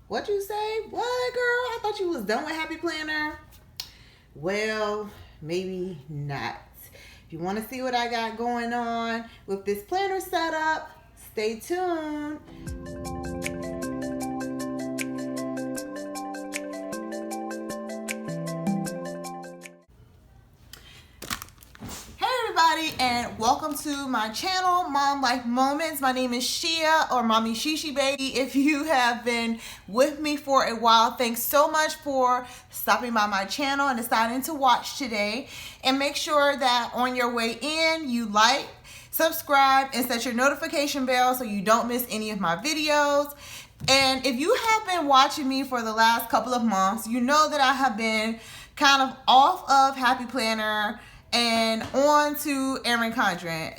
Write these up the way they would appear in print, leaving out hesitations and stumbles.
What you say? What, girl? I thought you was done with Happy Planner. Well, maybe not. If you want to see what I got going on with this planner setup, stay tuned. And welcome to my channel, Mom Life Moments. My name is Shia, or mommysheshebaby. If you have been with me for a while, thanks so much for stopping by my channel and deciding to watch today. And make sure that on your way in, you like, subscribe, and set your notification bell so you don't miss any of my videos. And if you have been watching me for the last couple of months, you know that I have been kind of off of Happy Planner and on to Erin Condren.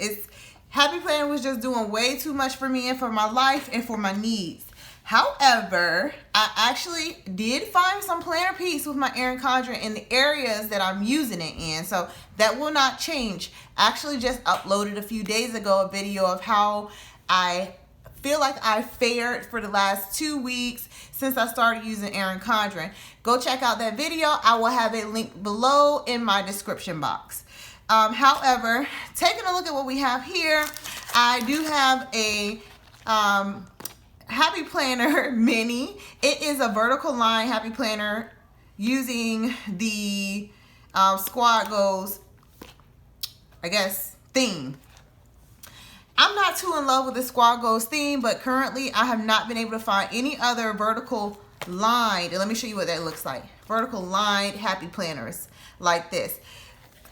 Happy Planner was just doing way too much for me and for my life and for my needs. However, I actually did find some planner peace with my Erin Condren in the areas that I'm using it in. So that will not change. I actually just uploaded a few days ago a video of how I feel like I fared for the last 2 weeks since I started using Erin Condren. Go check out that video. I will have it linked below in my description box. However, taking a look at what we have here, I do have a Happy Planner Mini. It is a vertical line Happy Planner using the Squad Goals, I guess, theme. I'm not too in love with the Squad Goals theme, but currently I have not been able to find any other vertical lined, and let me show you what that looks like. Vertical lined Happy Planners like this.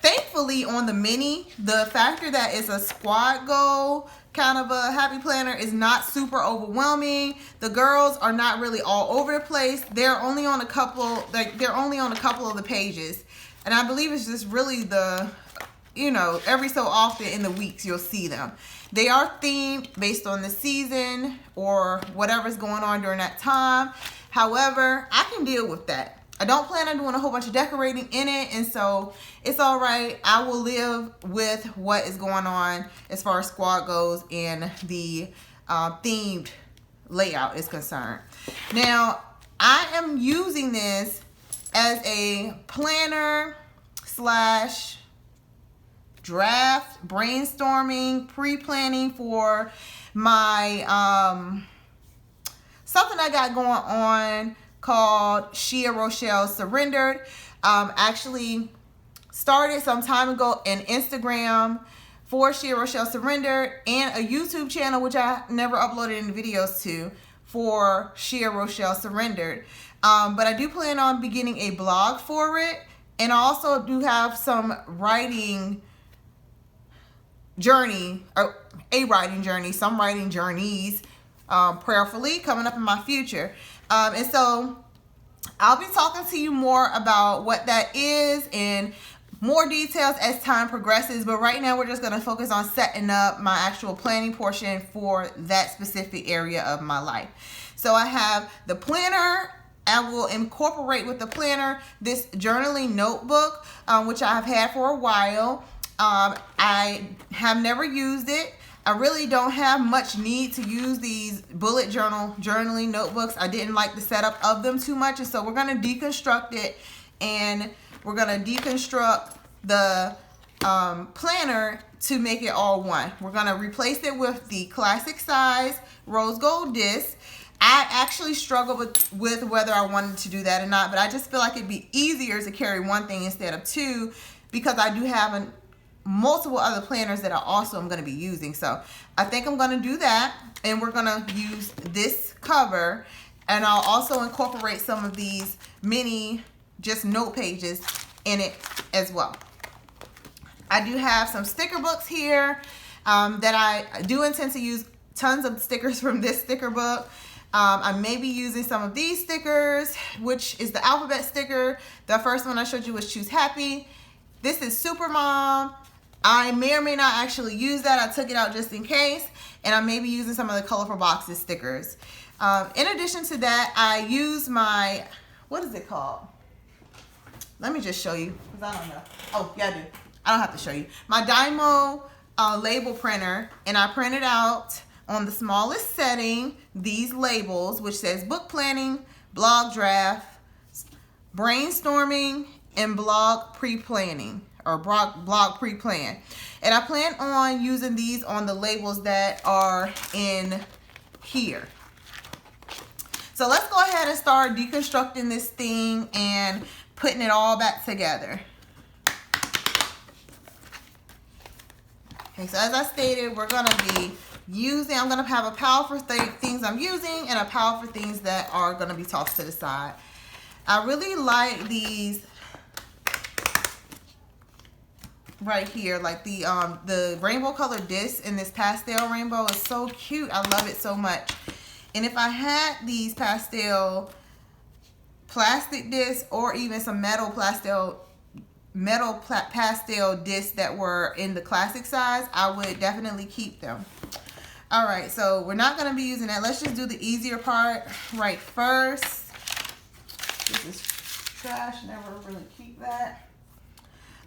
Thankfully on the Mini, the factor that it's a Squad Goal kind of a Happy Planner is not super overwhelming. The girls are not really all over the place. They're only on a couple, they're only on a couple of the pages. And I believe it's just really the, you know, every so often in the weeks you'll see them. They are themed based on the season or whatever's going on during that time. However, I can deal with that. I don't plan on doing a whole bunch of decorating in it, and so it's all right. I will live with what is going on as far as Squad goes and the themed layout is concerned. Now, I am using this as a planner slash draft brainstorming pre-planning for my something I got going on called Shia Rochelle Surrendered. Actually started some time ago an Instagram for Shia Rochelle Surrendered and a YouTube channel which I never uploaded any videos to for Shia Rochelle Surrendered. But I do plan on beginning a blog for it, and I also do have some writing journey, or a writing journey, some writing journeys prayerfully coming up in my future. And so I'll be talking to you more about what that is and more details as time progresses. But right now we're just going to focus on setting up my actual planning portion for that specific area of my life. So I have the planner. I will incorporate with the planner this journaling notebook, which I have had for a while. I have never used it. I really don't have much need to use these bullet journaling notebooks. I didn't like the setup of them too much, and so we're going to deconstruct it, and we're going to deconstruct the planner to make it all one. We're going to replace it with the classic size rose gold disc. I actually struggled with whether I wanted to do that or not, but I just feel like it'd be easier to carry one thing instead of two, because I do have multiple other planners that I also am going to be using. So I think I'm going to do that, and we're going to use this cover, and I'll also incorporate some of these mini just note pages in it as well. I do have some sticker books here that I do intend to use tons of stickers from this sticker book. I may be using some of these stickers, which is the alphabet sticker. The first one I showed you was Choose Happy. This is Super Mom. I may or may not actually use that. I took it out just in case. And I may be using some of the Colorful Boxes stickers. In addition to that, I use my, what is it called? Let me just show you, because I don't know. Oh, yeah, I do. I don't have to show you. My Dymo label printer, and I printed out on the smallest setting these labels, which says book planning, blog draft, brainstorming, and blog pre-planning, or blog pre-plan. And I plan on using these on the labels that are in here. So let's go ahead and start deconstructing this thing and putting it all back together. Okay, so as I stated, we're going to be using, I'm going to have a pile for things I'm using and a pile for things that are going to be tossed to the side. I really like these right here, like the rainbow colored disc in this pastel rainbow is so cute. I love it so much. And if I had these pastel plastic discs or even some metal pastel discs that were in the classic size, I would definitely keep them. All right, so we're not going to be using that. Let's just do the easier part right first. This is trash, never really keep that.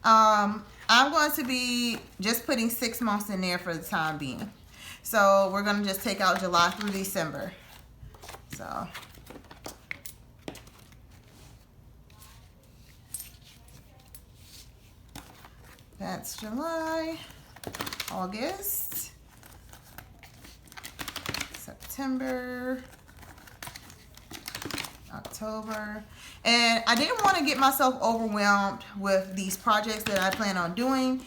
I'm going to be just putting 6 months in there for the time being. So we're going to just take out July through December. So that's July, August, September, October. And I didn't want to get myself overwhelmed with these projects that I plan on doing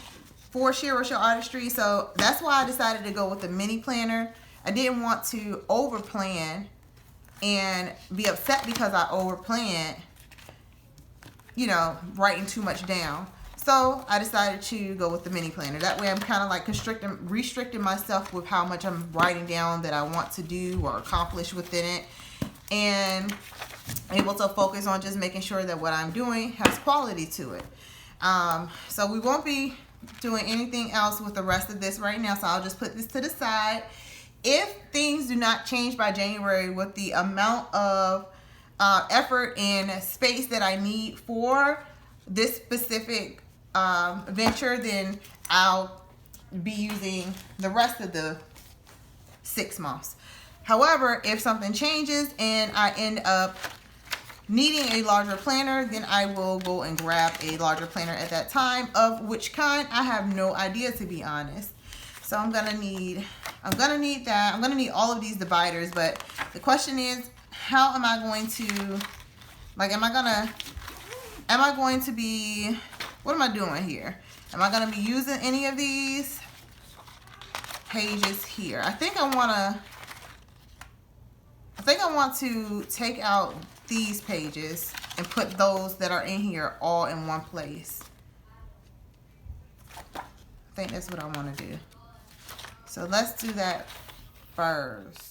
for Share Your Artistry. So that's why I decided to go with the mini planner. I didn't want to over plan and be upset because I over planned, you know, writing too much down. So I decided to go with the mini planner. That way I'm kind of like restricting myself with how much I'm writing down that I want to do or accomplish within it, and able to focus on just making sure that what I'm doing has quality to it. So we won't be doing anything else with the rest of this right now, so I'll just put this to the side. If things do not change by January with the amount of effort and space that I need for this specific venture, then I'll be using the rest of the 6 months. However, if something changes and I end up needing a larger planner, then I will go and grab a larger planner at that time. Of which kind, I have no idea, to be honest. So I'm gonna need that. I'm gonna need all of these dividers, but the question is, how am I going to, like, am I going to be, what am I doing here? Am I gonna be using any of these pages here? I think I want to take out these pages and put those that are in here all in one place. I think that's what I want to do. So let's do that first.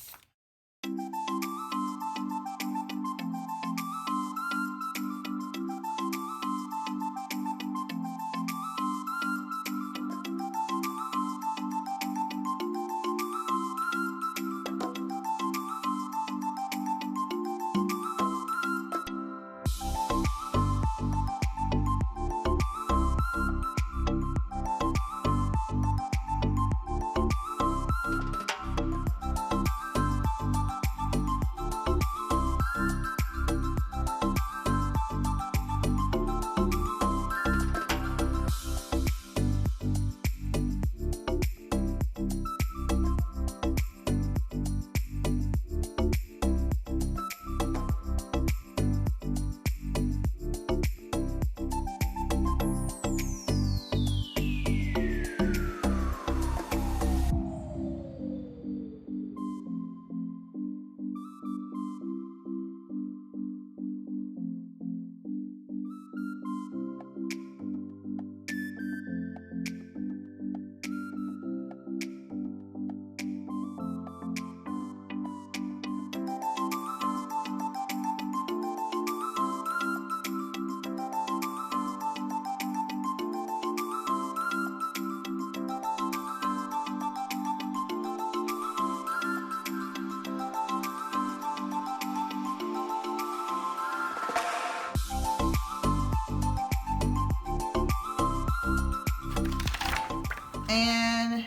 And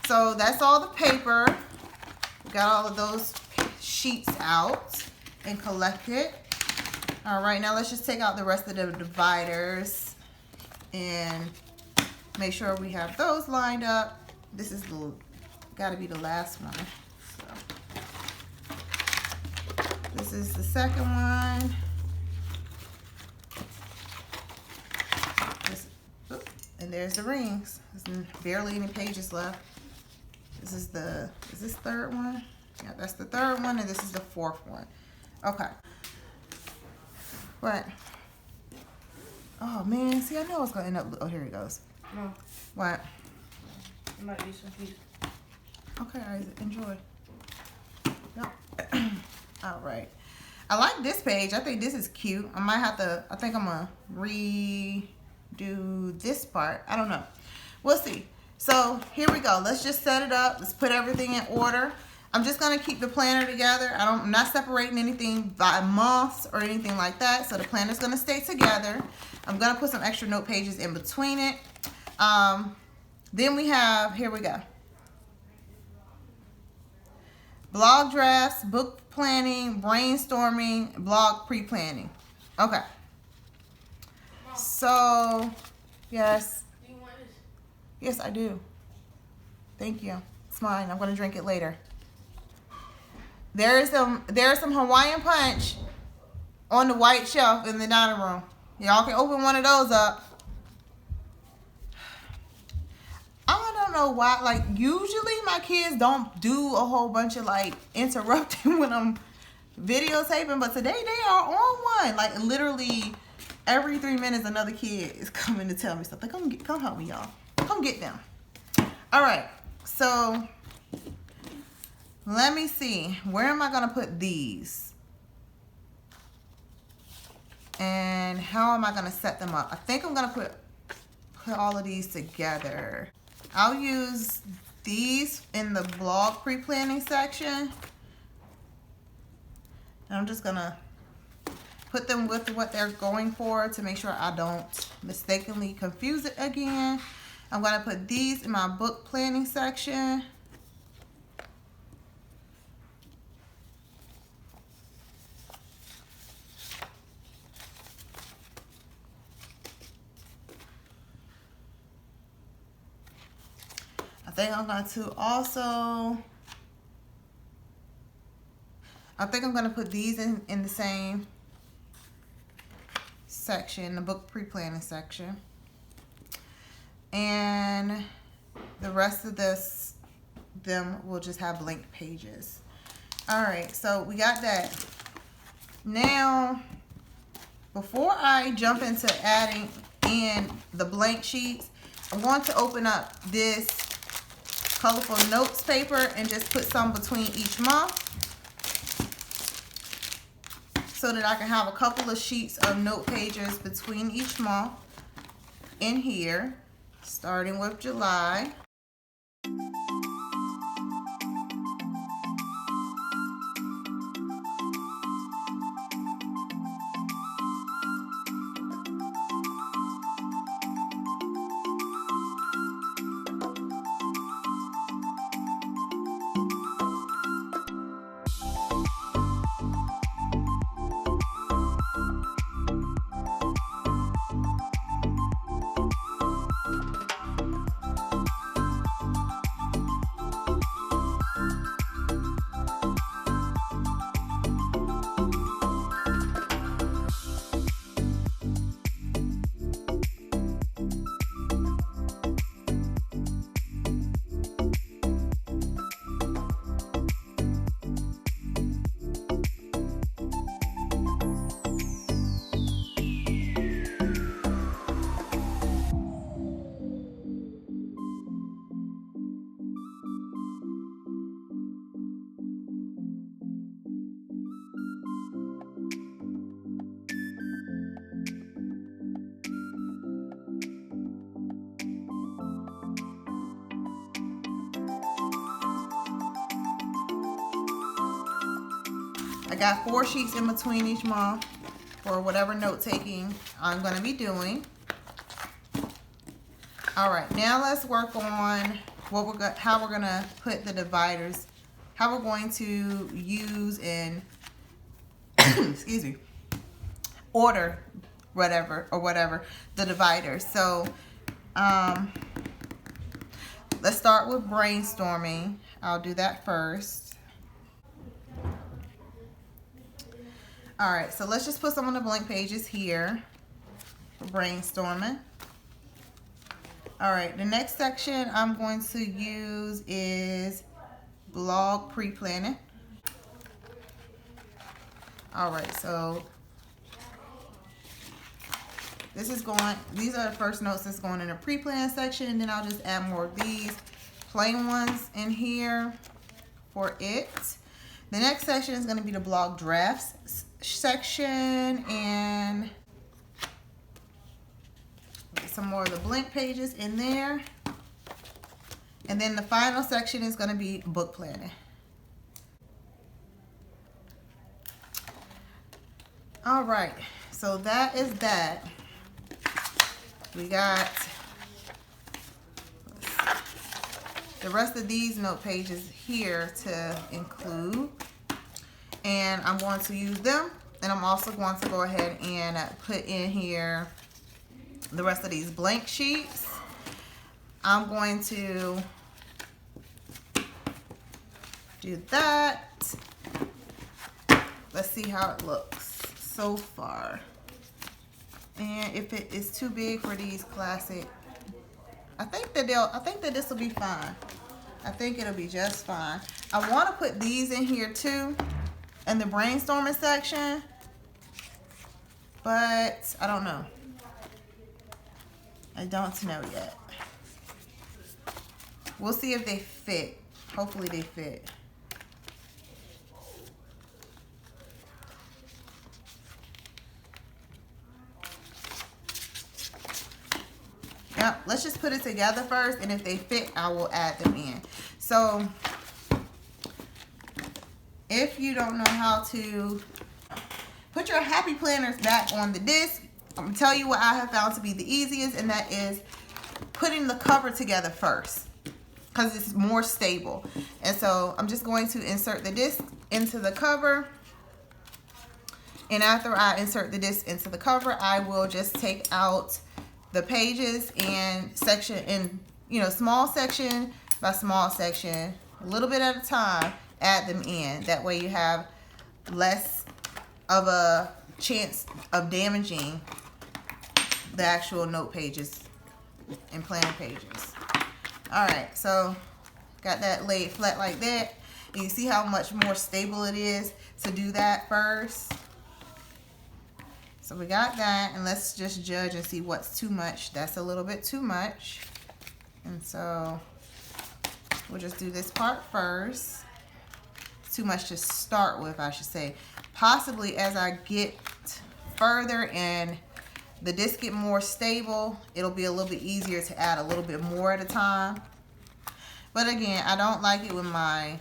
so that's all the paper. got all of those sheets out and collected. All right, now let's just take out the rest of the dividers and make sure we have those lined up. This is gotta be the last one. So this is the second one. And there's the rings. There's barely any pages left. This is this third one? Yeah, that's the third one, and this is the fourth one. Okay. What? Oh man, see, I know I was gonna end up. Oh, here he goes. No. What? It might be some pieces. Okay, Isaac, enjoy. Yep. All right. I like this page. I think this is cute. I might have to. I think I'm gonna redo this part. I don't know. We'll see. So here we go. Let's just set it up. Let's put everything in order. I'm just gonna keep the planner together. I'm not separating anything by months or anything like that. So the planner's gonna stay together. I'm gonna put some extra note pages in between it. Then we have, here we go. Blog drafts, book planning, brainstorming, blog pre-planning. Okay. So, yes. Do you want this? Yes, I do. Thank you. It's mine. I'm gonna drink it later. There is some Hawaiian punch on the white shelf in the dining room. Y'all can open one of those up. I don't know why. Like, usually my kids don't do a whole bunch of like interrupting when I'm videotaping, but today they are on one. Like, literally every 3 minutes another kid is coming to tell me something. Come help me, y'all. Come get them. All right. So let me see. Where am I gonna put these? And how am I gonna set them up? I think I'm gonna put all of these together. I'll use these in the blog pre-planning section. And I'm just gonna put them with what they're going for to make sure I don't mistakenly confuse it again. I'm gonna put these in my book planning section. I think I'm going to also, put these in the same section, the book pre-planning section. And the rest of them will just have blank pages. All right, so we got that. Now, before I jump into adding in the blank sheets, I want to open up this colorful notes paper and just put some between each month so that I can have a couple of sheets of note pages between each month in here, starting with July. I got 4 sheets in between each month for whatever note taking I'm going to be doing. All right, now let's work on how we're going to put the dividers how we're going to use and excuse me, order whatever the dividers. So let's start with brainstorming. I'll do that first. All right, so let's just put some of the blank pages here for brainstorming. All right, the next section I'm going to use is blog pre-planning. All right, so these are the first notes that's going in the pre-plan section, and then I'll just add more of these plain ones in here for it. The next section is going to be the blog drafts section, and some more of the blank pages in there. And then the final section is going to be book planning. All right, so that is that. We got the rest of these note pages here to include, and I'm going to use them, and I'm also going to go ahead and put in here the rest of these blank sheets. I'm going to do that. Let's see how it looks so far. And if it is too big for these classic, I think that this will be fine. I think it'll be just fine. I want to put these in here too in the brainstorming section, but I don't know. I don't know yet. We'll see if they fit. Hopefully they fit. Now, let's just put it together first, and if they fit, I will add them in. So, if you don't know how to put your happy planners back on the disc, I'm going to tell you what I have found to be the easiest, and that is putting the cover together first, because it's more stable. And so, I'm just going to insert the disc into the cover. And after I insert the disc into the cover, I will just take out the pages and section, in small section by small section, a little bit at a time, add them in. That way you have less of a chance of damaging the actual note pages and planner pages. All right, so got that laid flat like that. And you see how much more stable it is to do that first. So we got that, and let's just judge and see what's too much. That's a little bit too much. And so we'll just do this part first. It's too much to start with, I should say. Possibly as I get further and the disc get more stable, it'll be a little bit easier to add a little bit more at a time. But again, I don't like it when my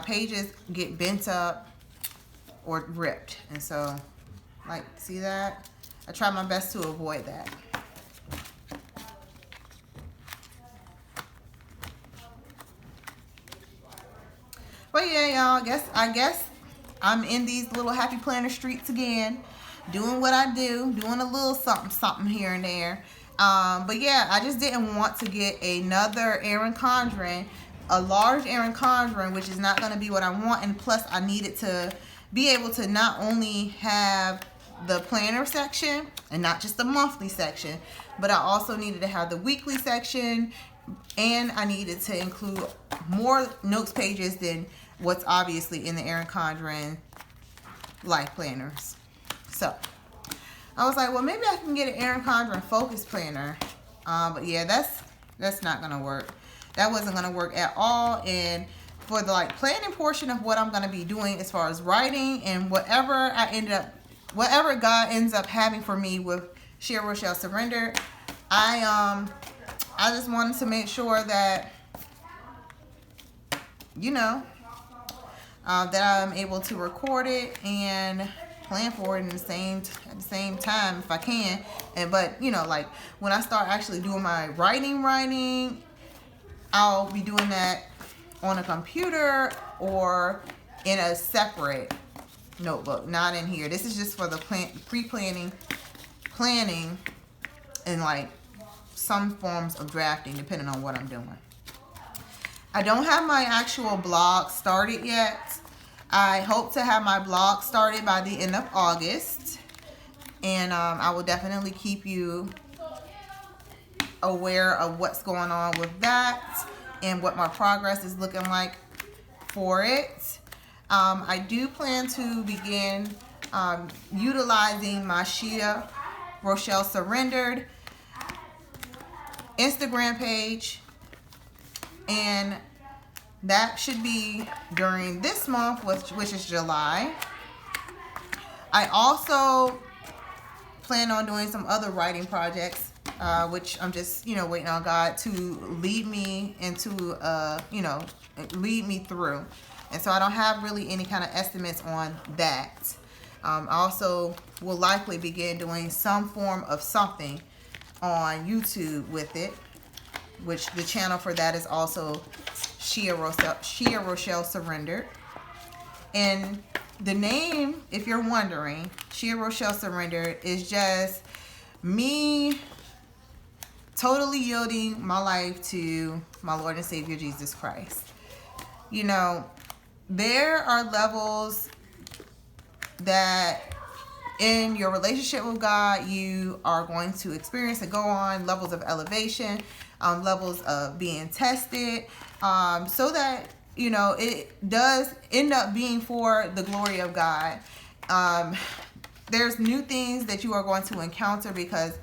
pages get bent up or ripped. And so, like, see that? I try my best to avoid that. But yeah, y'all, I guess I'm in these little happy planner streets again, doing what I do, doing a little something here and there. But yeah, I just didn't want to get another Erin Condren, a large Erin Condren, which is not going to be what I want. And plus, I needed to be able to not only have the planner section and not just the monthly section, but I also needed to have the weekly section, and I needed to include more notes pages than what's obviously in the Erin Condren life planners. So I was like, well, maybe I can get an Erin Condren focus planner. But yeah, that's not gonna work. That wasn't gonna work at all. And for the planning portion of what I'm gonna be doing as far as writing and whatever God ends up having for me with Share Rochelle Surrender, I just wanted to make sure that that I'm able to record it and plan for it at the same time if I can. But when I start actually doing my writing, I'll be doing that on a computer or in a separate notebook, not in here. This is just for the planning, and like some forms of drafting depending on what I'm doing. I don't have my actual blog started yet. I hope to have my blog started by the end of August, and I will definitely keep you aware of what's going on with that and what my progress is looking like for it. I do plan to begin utilizing my Shea Rochelle Surrendered Instagram page, and that should be during this month, which is July. I also plan on doing some other writing projects, which I'm just, waiting on God to lead me into, lead me through. And so I don't have really any kind of estimates on that. I also will likely begin doing some form of something on YouTube with it, which the channel for that is also Shea Rochelle Surrendered. And the name, if you're wondering, Shea Rochelle Surrendered is just me totally yielding my life to my Lord and Savior Jesus Christ. There are levels that in your relationship with God you are going to experience and go on, levels of elevation, levels of being tested, so that it does end up being for the glory of God. There's new things that you are going to encounter, because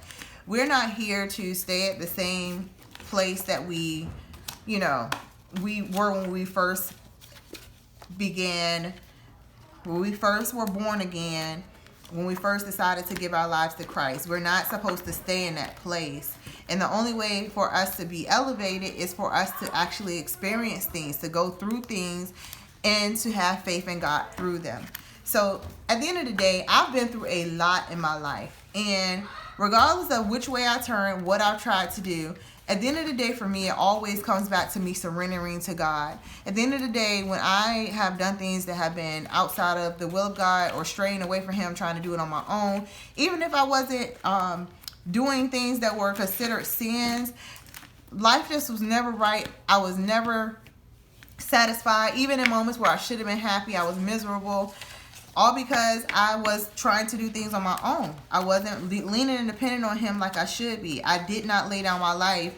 we're not here to stay at the same place that we were when we first began, when we first were born again, when we first decided to give our lives to Christ. We're not supposed to stay in that place. And the only way for us to be elevated is for us to actually experience things, to go through things, and to have faith in God through them. So at the end of the day, I've been through a lot in my life. And regardless of which way I turn, what I've tried to do, at the end of the day, for me, it always comes back to me surrendering to God. At the end of the day, when I have done things that have been outside of the will of God or straying away from Him, trying to do it on my own, even if I wasn't doing things that were considered sins, life just was never right. I was never satisfied. Even in moments where I should have been happy, I was miserable. All because I was trying to do things on my own. I wasn't leaning and depending on Him like I should be. I did not lay down my life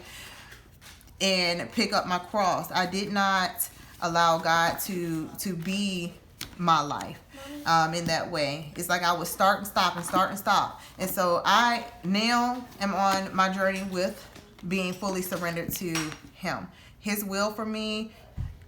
and pick up my cross. I did not allow God to be my life in that way. It's like I would start and stop and start and stop. And so I now am on my journey with being fully surrendered to Him. His will for me.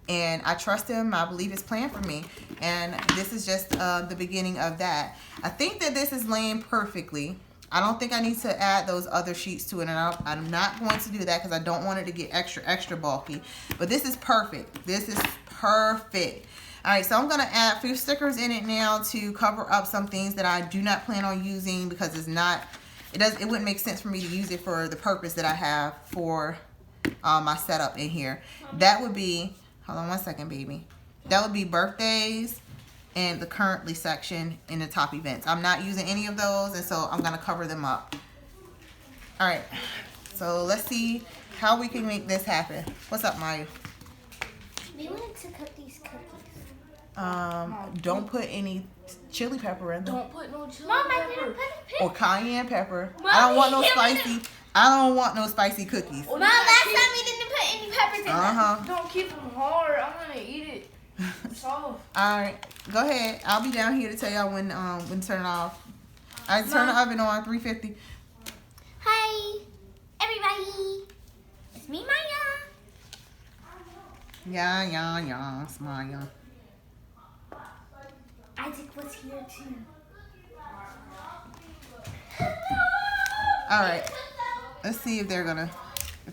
And I trust Him. I believe His plan for me. And this is just the beginning of that. I think that this is laying perfectly. I don't think I need to add those other sheets to it. And I'm not going to do that because I don't want it to get extra bulky. But this is perfect. This is perfect. All right, so I'm going to add a few stickers in it now to cover up some things that I do not plan on using, because it wouldn't make sense for me to use it for the purpose that I have for my setup in here. That would be... Hold on one second, baby. That would be birthdays and the currently section in the top events. I'm not using any of those, and so I'm going to cover them up. All right. So let's see how we can make this happen. What's up, Maya? We wanted to cook these cookies. Don't put any chili pepper in them. Don't put no chili Mom, I pepper. didn't put a pepper. Or cayenne pepper. Mom, I don't want no you spicy. I don't want no spicy cookies. Oh, Mom, last time we didn't put any peppers in them. Don't keep them hard. I'm gonna eat it. Soft. Alright, go ahead. I'll be down here to tell y'all when to turn it off. I turn the oven on 350. Hi, everybody. It's me, Maya. Yeah, smile. Isaac was here too. Alright. Let's see if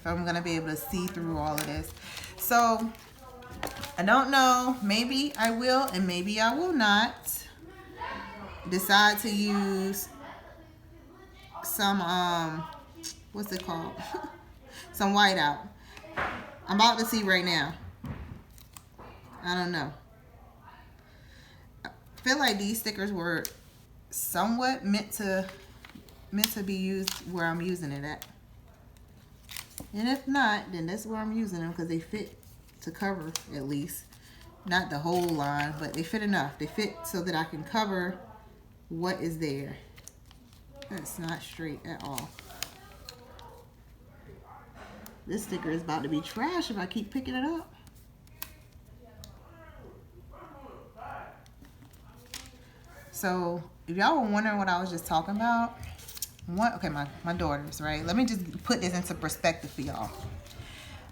I'm gonna be able to see through all of this. So I don't know. Maybe I will and maybe I will not decide to use some what's it called? Some whiteout. I'm about to see right now. I don't know. I feel like these stickers were somewhat meant to be used where I'm using it at. And if not, then that's where I'm using them because they fit to cover at least. Not the whole line, but they fit enough. They fit so that I can cover what is there. That's not straight at all. This sticker is about to be trash if I keep picking it up. So, if y'all were wondering what I was just talking about, okay, my daughters, right? Let me just put this into perspective for y'all.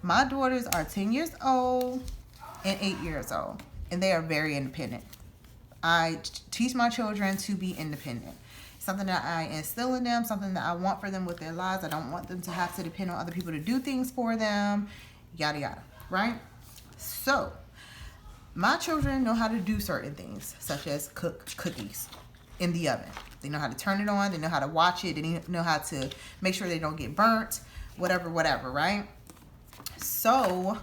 My daughters are 10 years old and 8 years old, and they are very independent. I teach my children to be independent. Something that I instill in them, something that I want for them with their lives. I don't want them to have to depend on other people to do things for them, yada yada, right? So, my children know how to do certain things, such as cook cookies in the oven. They know how to turn it on, they know how to watch it, they know how to make sure they don't get burnt, whatever, right? So,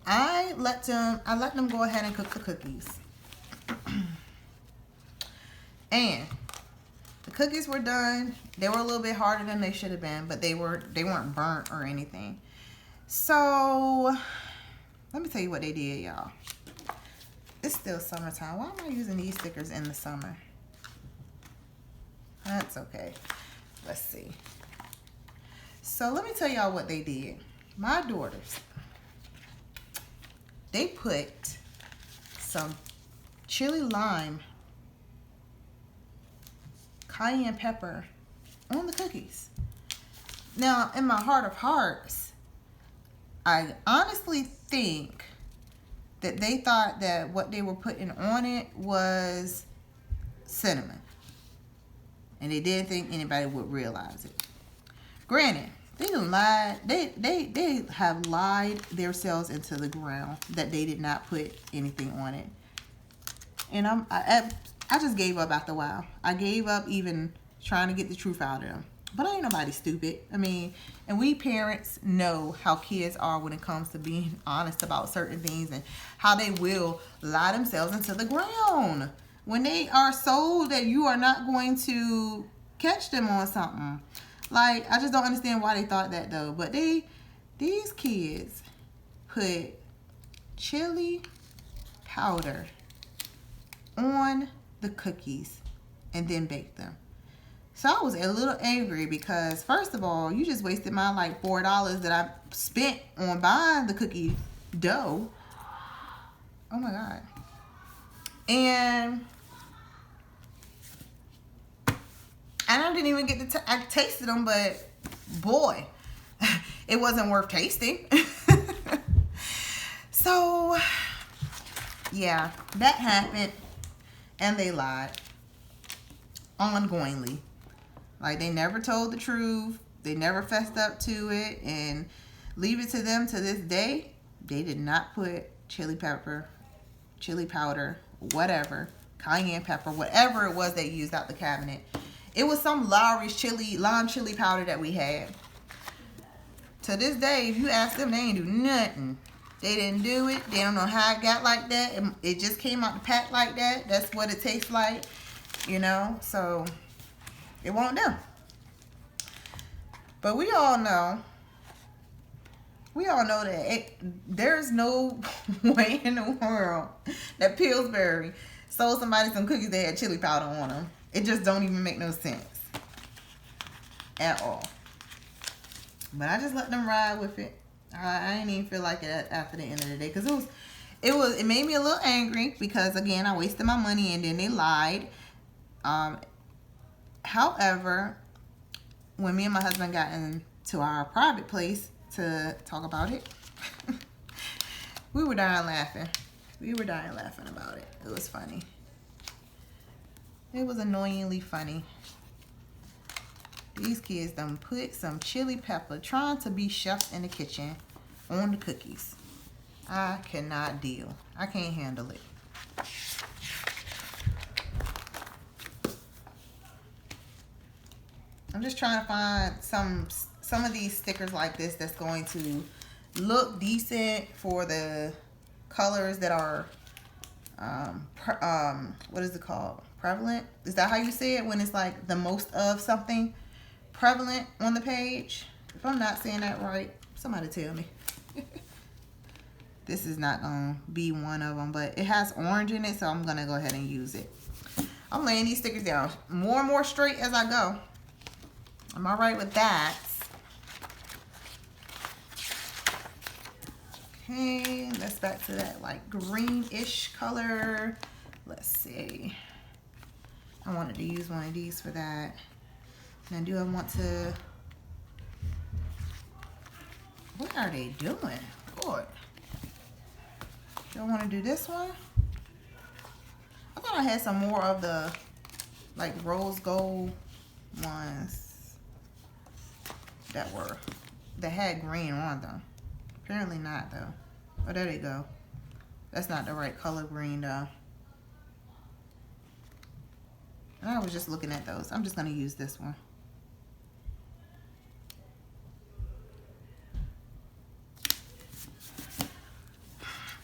I let them go ahead and cook the cookies. And the cookies were done. They were a little bit harder than they should have been, but they weren't burnt or anything. So, let me tell you what they did, y'all. It's still summertime. Why am I using these stickers in the summer? That's okay. Let's see. So, let me tell y'all what they did. My daughters, they put some chili lime, cayenne pepper on the cookies. Now, in my heart of hearts, I honestly think that they thought that what they were putting on it was cinnamon. And they didn't think anybody would realize it. Granted, they have lied themselves into the ground that they did not put anything on it. And I just gave up after a while. I gave up even trying to get the truth out of them. But I ain't nobody stupid. I mean, and we parents know how kids are when it comes to being honest about certain things and how they will lie themselves into the ground when they are so that you are not going to catch them on something. Like, I just don't understand why they thought that though. But these kids put chili powder on the cookies and then baked them. So I was a little angry because, first of all, you just wasted my like $4 that I spent on buying the cookie dough. Oh my God. And I didn't even get to I tasted them, but boy, it wasn't worth tasting. So yeah, that happened, and they lied ongoingly. Like, they never told the truth. They never fessed up to it. And leave it to them to this day, they did not put chili pepper, chili powder, whatever, cayenne pepper, whatever it was they used out the cabinet. It was some Lawry's lime chili powder that we had. To this day, if you ask them, they ain't do nothing. They didn't do it. They don't know how it got like that. It just came out the pack like that. That's what it tastes like, you know. So it won't do. But we all know that there's no way in the world that Pillsbury sold somebody some cookies that had chili powder on them. It just don't even make no sense at all. But I just let them ride with it. I didn't even feel like it after the end of the day, because it made me a little angry because, again, I wasted my money and then they lied. However, when me and my husband got into our private place to talk about it, we were dying laughing. We were dying laughing about it. It was funny. It was annoyingly funny. These kids done put some chili pepper, trying to be chefs in the kitchen, on the cookies. I cannot deal. I can't handle it. I'm just trying to find some of these stickers like this that's going to look decent for the colors that are, what is it called? Prevalent? Is that how you say it when it's like the most of something prevalent on the page? If I'm not saying that right, somebody tell me. This is not going to be one of them, but it has orange in it, so I'm going to go ahead and use it. I'm laying these stickers down more and more straight as I go. I'm all right with that. Okay, let's back to that like greenish color. Let's see. I wanted to use one of these for that. Now, do I want to... What are they doing? Lord. Do I want to do this one? I thought I had some more of the like rose gold ones that had green on them. Apparently not though. Oh, there they go. That's not the right color green though. And I was just looking at those. I'm just going to use this one.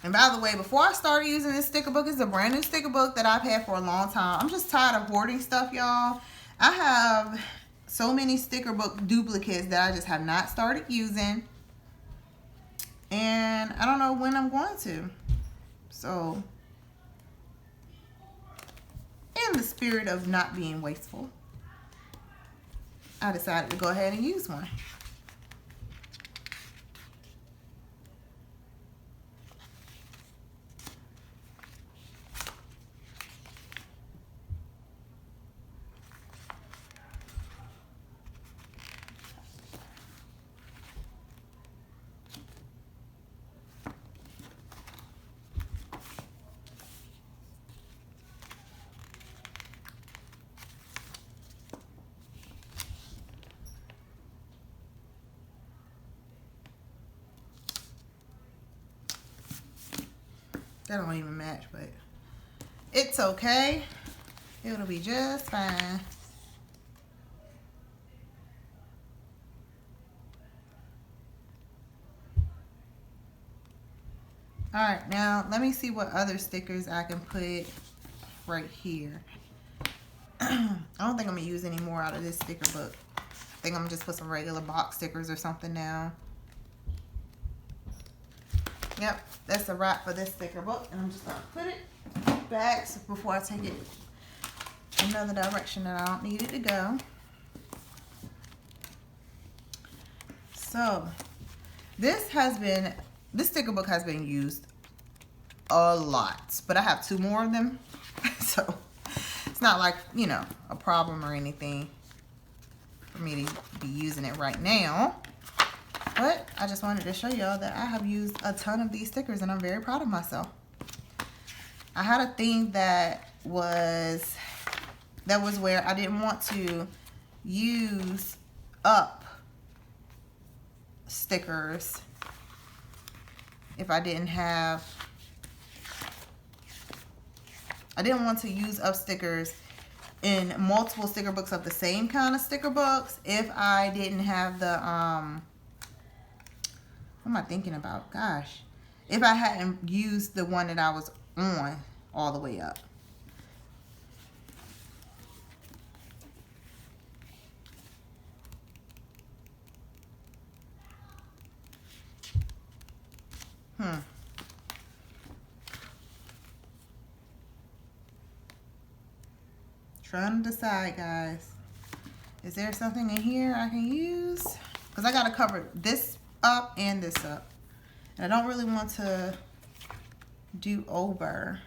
And by the way, before I started using this sticker book, it's a brand new sticker book that I've had for a long time. I'm just tired of hoarding stuff, y'all. I have so many sticker book duplicates that I just have not started using. And I don't know when I'm going to. So, in the spirit of not being wasteful, I decided to go ahead and use one. That don't even match, but it's okay. It'll be just fine. Alright, now let me see what other stickers I can put right here. I don't think I'm going to use any more out of this sticker book. I think I'm going to just put some regular box stickers or something now. Yep, that's a wrap for this sticker book. And I'm just going to put it back before I take it another direction that I don't need it to go. So, this sticker book has been used a lot. But I have 2 more of them. So, it's not like, you know, a problem or anything for me to be using it right now. But I just wanted to show y'all that I have used a ton of these stickers and I'm very proud of myself. I had a thing that was where I didn't want to use up stickers if I didn't want to use up stickers in multiple sticker books of the same kind of sticker books if I didn't have the what am I thinking about? Gosh. If I hadn't used the one that I was on all the way up. Trying to decide, guys. Is there something in here I can use? Because I got to cover this up and this up. And I don't really want to do over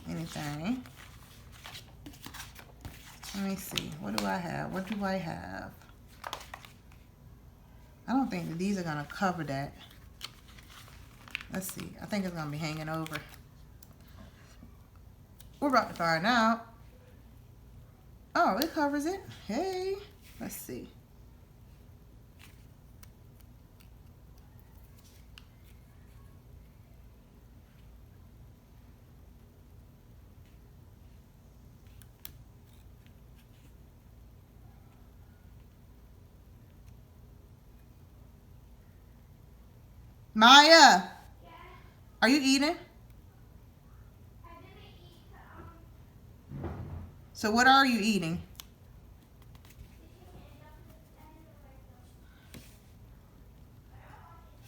anything. Let me see. What do I have? What do I have? I don't think that these are going to cover that. Let's see. I think it's going to be hanging over. We're about to find out. Oh, it covers it. Hey. Let's see. Maya, are you eating? So what are you eating?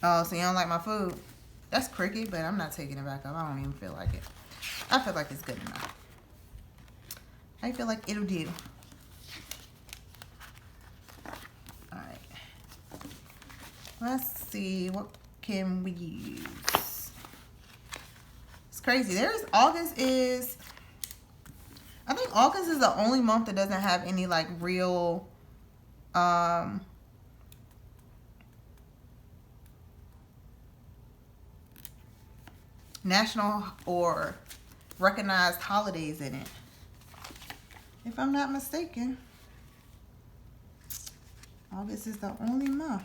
Oh, so you don't like my food? That's cricket, but I'm not taking it back up. I don't even feel like it. I feel like it's good enough. I feel like it'll do. Alright. Let's see. What can we use? It's crazy. August is... I think August is the only month that doesn't have any like real... national or recognized holidays in it, if I'm not mistaken. August is the only month.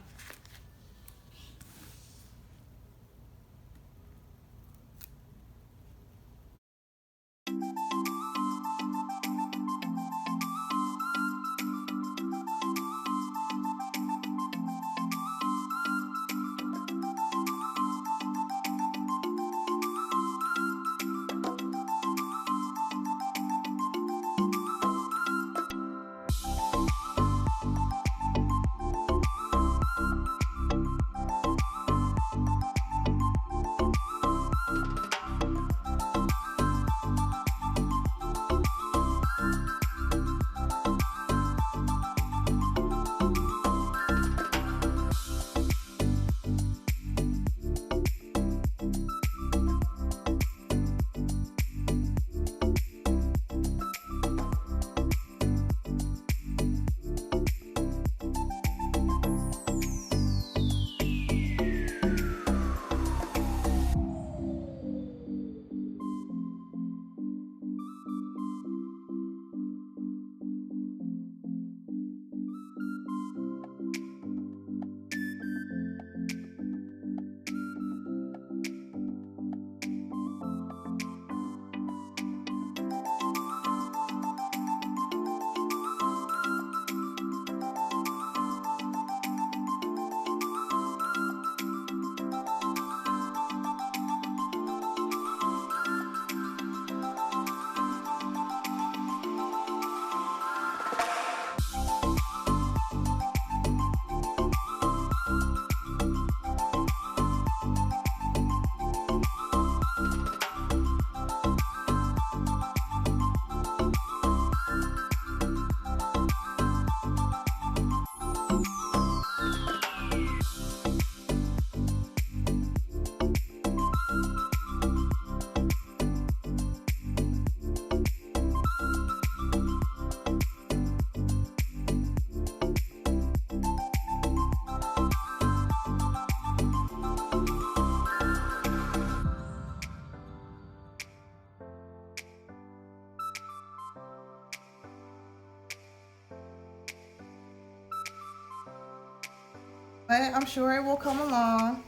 But I'm sure it will come along.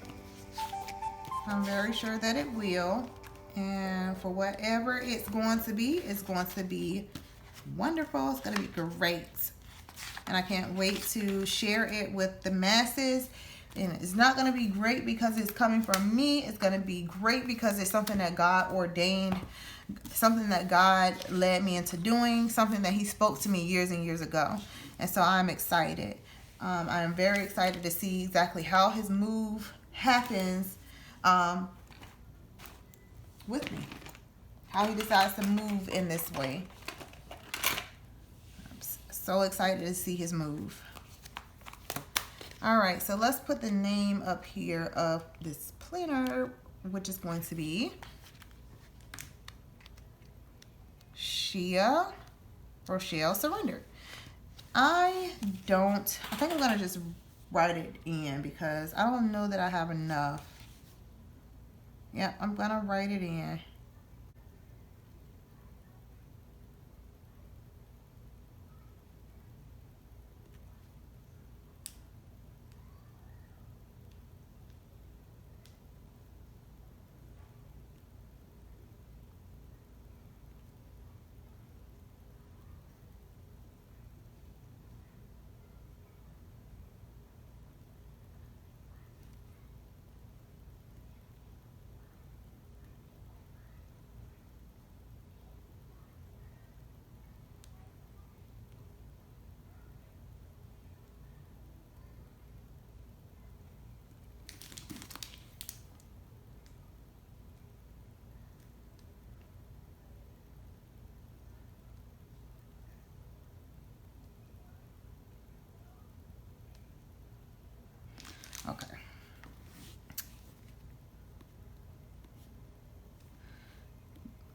I'm very sure that it will. And for whatever it's going to be wonderful. It's going to be great. And I can't wait to share it with the masses. And it's not going to be great because it's coming from me. It's going to be great because it's something that God ordained, something that God led me into doing, something that He spoke to me years and years ago. And so I'm excited. I am very excited to see exactly how His move happens with me. How He decides to move in this way. I'm so excited to see His move. Alright, so let's put the name up here of this planner, which is going to be Shia Rochelle Surrender. I think I'm going to just write it in because I don't know that I have enough. Yeah, I'm going to write it in.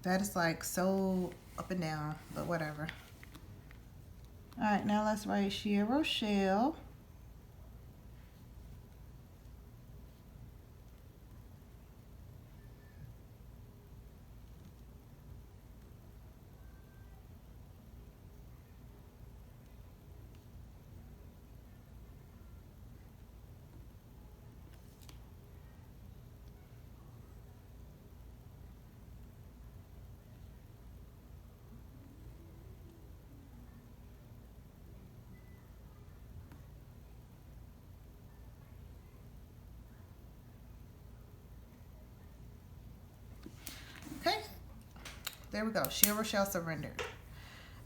That is like so up and down, but whatever. All right, now let's write Shea Rochelle. Okay, there we go. Shea Rochelle surrendered.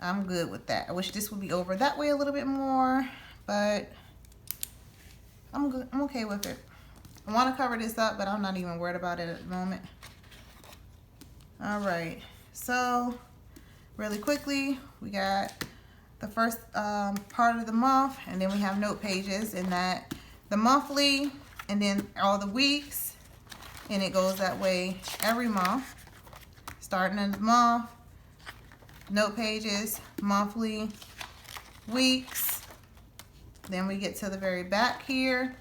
I'm good with that. I wish this would be over that way a little bit more, but I'm good. I'm okay with it. I want to cover this up, but I'm not even worried about it at the moment. All right, so really quickly, we got the first part of the month, and then we have note pages, and that the monthly, and then all the weeks, and it goes that way every month. Starting in the month, note pages, monthly, weeks. Then we get to the very back here,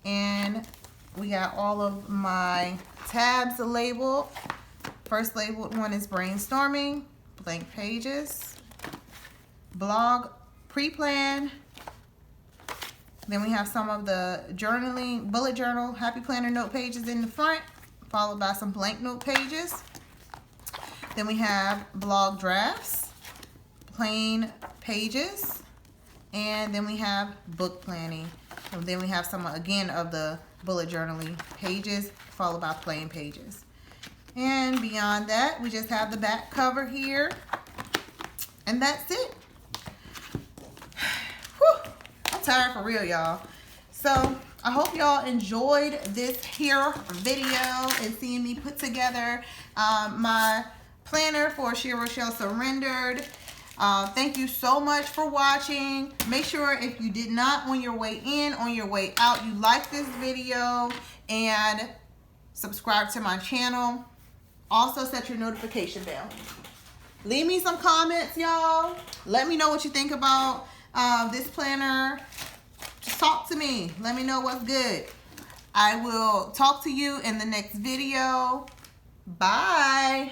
and we got all of my tabs labeled. First labeled one is brainstorming, blank pages, blog, pre-plan. Then we have some of the journaling, bullet journal, happy planner note pages in the front, followed by some blank note pages. Then we have blog drafts, plain pages, and then we have book planning. And then we have some, again, of the bullet journaling pages, followed by plain pages. And beyond that, we just have the back cover here. And that's it. Whew, I'm tired for real, y'all. So I hope y'all enjoyed this here video and seeing me put together my planner for Shea Rochelle Surrendered. Thank you so much for watching. Make sure if you did not on your way in, on your way out, you like this video and subscribe to my channel. Also set your notification bell. Leave me some comments, y'all. Let me know what you think about this planner. Just talk to me. Let me know what's good. I will talk to you in the next video. Bye.